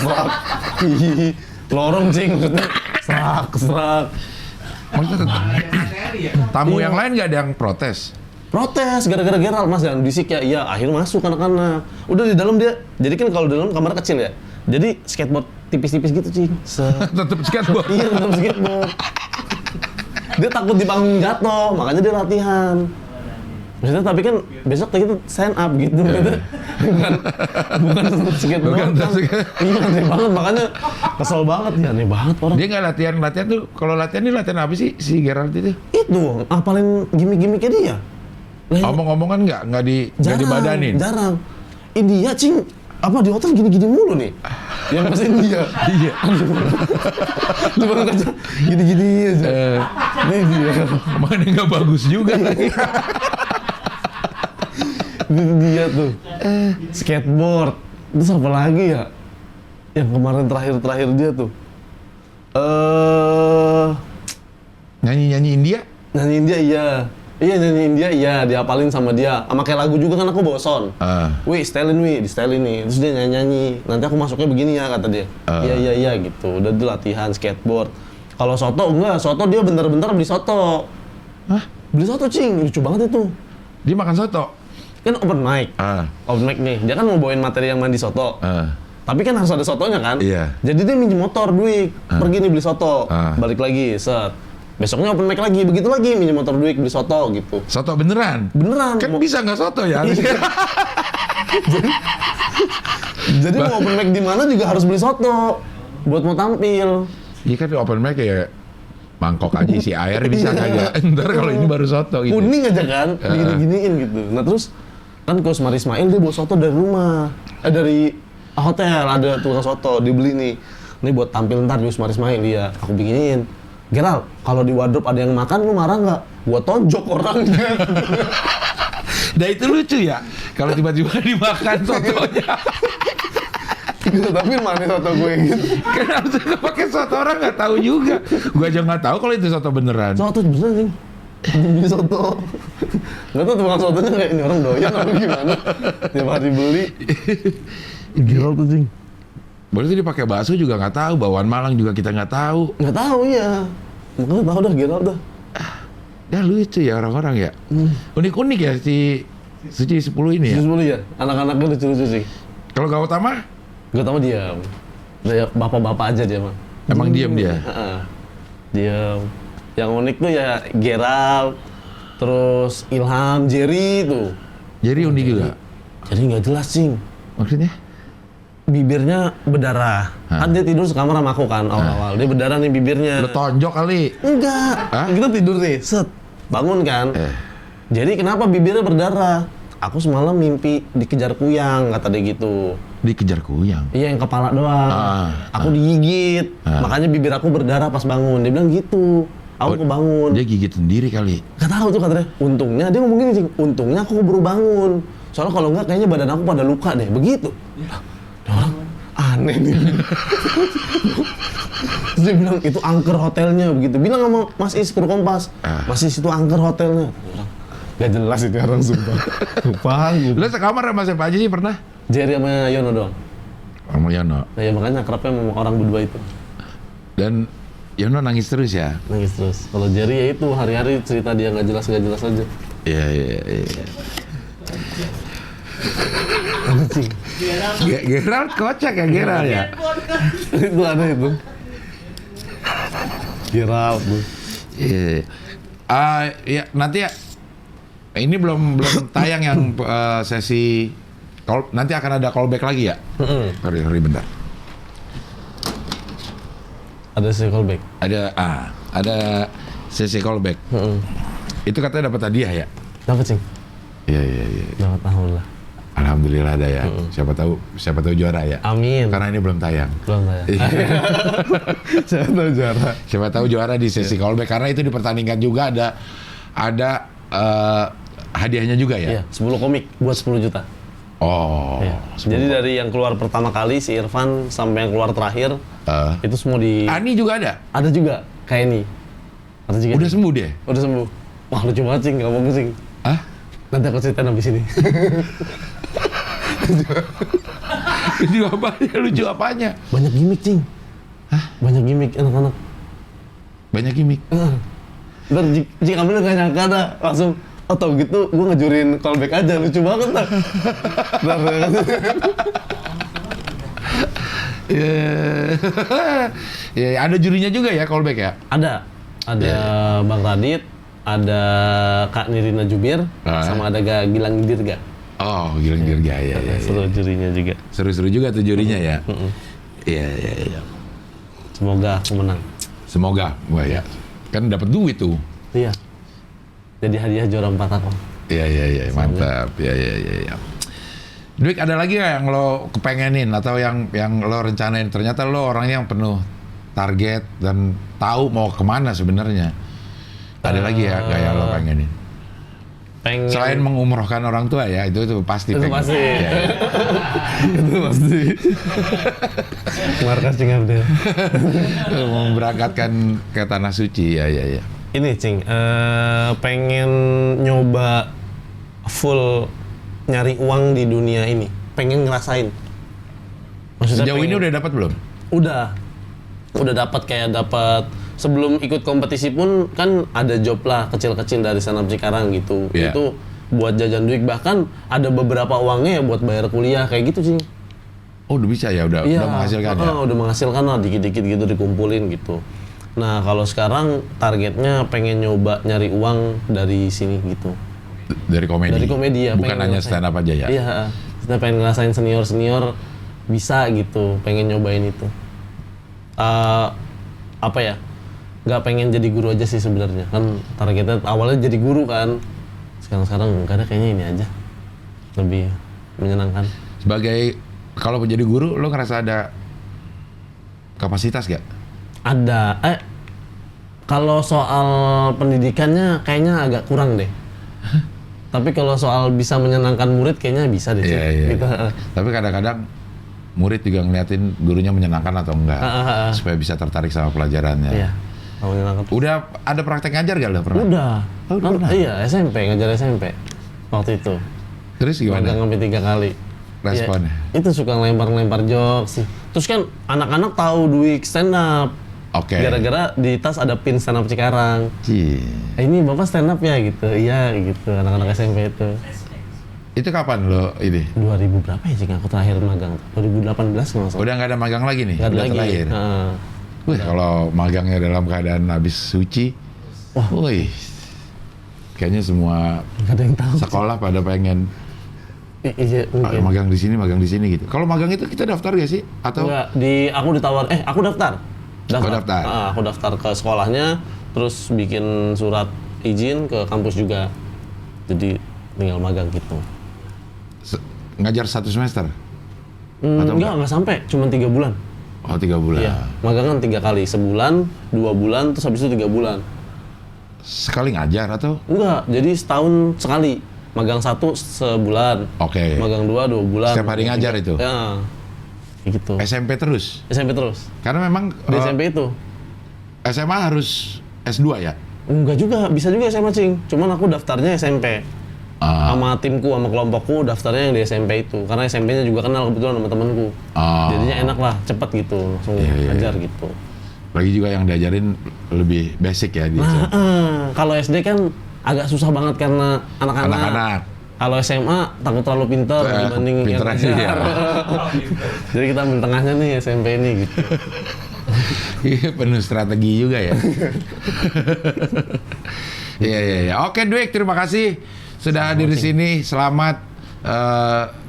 lorong, Cing, maksudnya serak. Maksudnya tamu yang lain nggak ada yang protes gara-gara Gerald, Mas jangan berisik ya. Iya, akhirnya masuk anak-anak. Udah di dalam dia. Jadi kan kalau di dalam kamar kecil ya. Jadi skateboard tipis-tipis gitu, Cing. Tetap skateboard. Iya, tetap skateboard. Dia takut di panggung jatuh, makanya dia latihan. Maksudnya tapi kan besok kita stand up gitu. Bukan skateboard. Iya, aneh banget, makanya kesel banget ya, aneh banget orang. Dia nggak latihan tuh. Kalau latihan ini latihan apa sih si Gerald itu? Itu apalin gimmick-gimmicknya dia. Omong-omongan nggak dibadanin? Jarang. Dia, Cing, apa di hotel gini-gini mulu nih? Yang pas India. Iya. Coba kaca gini-gini aja. Ini dia. Makanya nggak bagus juga lagi. Ini dia tuh. Skateboard. Terus apa lagi ya? Yang kemarin terakhir dia tuh. Nyanyi India? Nyanyi India iya. Iya, nyanyi India iya, dihafalin sama dia. Sama kayak lagu juga kan aku boson. Wih, di stylin nih. Terus dia nyanyi. Nanti aku masuknya begini ya, kata dia. Iya gitu. Udah tuh latihan skateboard. Kalau soto enggak, soto dia bentar-bentar beli soto. Hah? Beli soto, Cing. Lucu banget itu. Dia makan soto? Kan open mic. Open mic nih. Dia kan mau bawain materi yang mandi soto. Tapi kan harus ada sotonya kan? Iya. Jadi dia minjem motor duit. Pergi nih beli soto. Balik lagi, set. Besoknya open mic lagi, begitu lagi, minjem motor duit, beli soto gitu. Soto beneran? Beneran. Kan bisa nggak soto ya? Jadi mau open mic di mana juga harus beli soto buat mau tampil. Iya kan open mic ya mangkok aja isi air bisa kagak. Ntar kalau ini baru soto gitu. Kuning aja kan, digini-giniin gitu. Nah terus kan Coach Mar Ismail dia bawa soto dari rumah, dari hotel ada tukang soto, dibeli nih. Ini buat tampil ntar di Usmar Ismail dia, aku bikinin. Gerald, kalau di wardrobe ada yang makan, lu marah nggak? Gua tonjok orangnya. Nah itu lucu ya, kalau tiba-tiba dimakan sotonya. Tapi mana soto gue gitu? Kan harusnya pakai soto orang nggak tahu juga. Gua aja nggak tahu kalau itu soto beneran. Soto beneran nih. Beli soto. Nggak tahu tukang sotonya kayak ini orang doyan apa gimana? Tiap hari beli. Gerald tuh, Cing. Berarti dia pakai bakso juga nggak tahu, bawaan Malang juga kita nggak tahu. Nggak tahu ya. Makanya tahu dah Gerald dah. Ya lucu ya orang-orang ya. Unik-unik ya si Suci 10 ini ya. Suci 10 ya. Anak-anaknya lucu-lucu sih. Kalau Gautama? Gautama diam. Dia bapak-bapak aja dia mah. Emang diam dia? Diam. Yang unik tuh ya Gerald, terus Ilham, Jerry tuh. Jadi unik juga. Jadi nggak jelas, Cing. Maksudnya? Bibirnya berdarah. Kan dia tidur sekamar sama aku kan awal-awal. Dia berdarah nih bibirnya. Lo tonjok kali. Enggak. Hah? Kita tidur nih, set. Bangun kan. Jadi kenapa bibirnya berdarah? Aku semalam mimpi dikejar kuyang, kata dia gitu. Dikejar kuyang. Iya, yang kepala doang. Aku digigit. Makanya bibir aku berdarah pas bangun. Dia bilang gitu. Aku kebangun. Dia gigit sendiri kali. Gak tahu tuh katanya. Untungnya dia ngomong gini, Cing. Untungnya aku baru bangun. Soalnya kalau enggak kayaknya badan aku pada luka deh. Begitu. Orang aneh nih. Terus dia bilang itu angker hotelnya begitu. Bilang sama Mas Is kru Kompas. Mas Is itu angker hotelnya. Orang, gak jelas itu orang sumpah. Sumpah. Lo sekamar sama siapa aja sih pernah? Jerry sama Yono doang. Sama Yono. Nah, ya makanya akrabnya sama orang berdua itu. Dan Yono nangis terus ya? Nangis terus. Kalau Jerry ya itu hari-hari cerita dia nggak jelas aja. Iya. Anjing. Gerald kocak ya Gerald ya? Itu aneh itu. Gerald tuh. Iya. Ya nanti ya. Ini belum tayang yang sesi. Nanti akan ada callback lagi ya? Sorry bentar. Ada sesi callback. Ada sesi callback. Itu katanya dapat hadiah ya? Dapat, Cing. Iya. Dapat, alhamdulillah. Alhamdulillah ada ya. Siapa tahu juara ya. Amin. Karena ini belum tayang. Belum tayang. Siapa tahu juara. Siapa tahu juara di sesi callback karena itu dipertandingkan juga ada hadiahnya juga ya. Iya, 10 komik buat 10 juta. Oh. Iya. Jadi dari yang keluar pertama kali si Irfan sampai yang keluar terakhir itu semua di. Ani juga ada. Ada juga kayak ini. Ada juga. Udah sembuh dia. Udah sembuh. Wah lucu banget, Cing, nggak mau Cing. Hah? Nanti aku ceritain abis ini. Lucu apanya? Banyak gimmick, Cing. Hah? Banyak gimmick anak-anak. Banyak gimmick. Ntar jika kamu nggak nyangka dah langsung tau gitu gue ngejurin callback aja, lucu banget dah. Ya, ada jurinya juga ya callback ya? Ada Bang Radit, ada Kak Nirina Jubir, sama ada Gilang Dirga. Oh, Gilang Dirga ya. Seru jurinya juga. Seru-seru juga tuh jurinya ya. Iya. Semoga aku menang. Semoga, wah ya. Kan dapat duit tuh. Iya. Jadi hadiah juara 4 aku. Iya, mantap. Iya. Dwik, ada lagi nggak yang lo kepengenin atau yang lo rencanain? Ternyata lo orangnya yang penuh target dan tahu mau kemana sebenarnya. Ada lagi ya nggak yang lo pengenin? Pengen. Selain mengumrohkan orang tua ya, itu pasti. Itu pengen. pasti. Ya. Itu pasti. Markas Cing Abdel. Mau berangkatkan ke tanah suci, ya. Ini, Cing, pengen nyoba full nyari uang di dunia ini. Pengen ngerasain. Maksudnya Sejauh ini udah dapat belum? Udah dapat sebelum ikut kompetisi pun kan ada job lah kecil-kecil dari stand up Cikarang gitu. Yeah. Itu buat jajan duit, bahkan ada beberapa uangnya ya buat bayar kuliah kayak gitu, Cing. Oh, udah bisa ya, udah menghasilkan ya. Udah menghasilkan lah, dikit-dikit gitu dikumpulin gitu. Nah, kalau sekarang targetnya pengen nyoba nyari uang dari sini gitu. Dari komedi. Dari komedi ya. Bukan hanya stand up aja ya. Iya, kita pengen ngerasain senior bisa gitu, pengen nyobain itu. Apa ya? Nggak pengen jadi guru aja sih sebenarnya, kan targetnya awalnya jadi guru kan. Sekarang nggak ada, kayaknya ini aja lebih menyenangkan. Sebagai kalau menjadi guru, lo ngerasa ada kapasitas gak? Ada. Kalau soal pendidikannya kayaknya agak kurang deh. Tapi kalau soal bisa menyenangkan murid kayaknya bisa deh. Iya. Gitu. Tapi kadang-kadang murid juga ngeliatin gurunya menyenangkan atau enggak, supaya bisa tertarik sama pelajarannya. Iya. Menyenangkan. Udah ada praktek ngajar gak lo pernah? Udah. Pernah? Iya, ngajar SMP waktu itu. Terus gimana? Magang sampai 3 kali. Responnya? Ya, itu suka lempar jokes sih. Terus kan anak-anak tahu Dwik stand up. Oke. Gara-gara di tas ada pin stand up Cikarang. Ini Bapak stand up ya gitu. Iya gitu, anak-anak SMP itu. Itu kapan lo ini? 2000 berapa ya Cing aku terakhir magang? 2018 nggak salah. Udah nggak ada magang lagi nih? Nggak ada Udah lagi. terakhir? Wih, kalau magangnya dalam keadaan habis suci, Wah. Wih. Kayaknya semua Nggak ada yang tahu. sekolah pada pengen Iya, mungkin. magang di sini gitu. Kalau magang itu kita daftar gak sih? Atau Enggak, aku ditawar, aku daftar. Oh, daftar. Aku daftar ke sekolahnya, terus bikin surat izin ke kampus juga. Jadi tinggal magang gitu. ngajar 1 semester? Atau Enggak sampai, cuma 3 bulan. Oh, 3 bulan. Iya, magang kan 3 kali, sebulan, 2 bulan, terus habis itu 3 bulan. Sekali ngajar atau? Enggak, jadi setahun sekali. Magang 1 sebulan. Oke. Magang 2 bulan. Setiap hari magang ngajar 3. itu? Ya, kayak gitu. SMP terus? SMP terus. Karena memang Di SMP itu. SMA harus S2 ya? Enggak juga, bisa juga SMA, Cing. Cuman aku daftarnya SMP. Sama timku, sama kelompokku daftarnya yang di SMP itu. Karena SMP-nya juga kenal kebetulan sama temanku. Jadinya enak lah, cepet gitu. Langsung ngajar gitu. Lagi juga yang diajarin lebih basic ya. Kalau SD kan agak susah banget karena anak-anak. Kalau SMA takut terlalu pintar dibanding yang pintar aja, ngajar. Jadi kita ambil tengahnya nih SMP ini gitu. Iya, penuh strategi juga ya. Iya. Oke, Dwik, terima kasih sudah hadir di sini. Selamat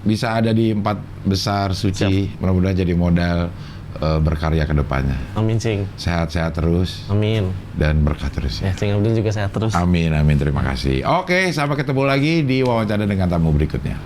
bisa ada di 4 besar suci. Mudah-mudahan jadi modal berkarya ke depannya. Amin, Cing. Sehat-sehat terus Amin. dan berkah terus. Ya, Cing Abdul juga sehat terus. Amin, terima kasih. Oke, sampai ketemu lagi di wawancara dengan tamu berikutnya.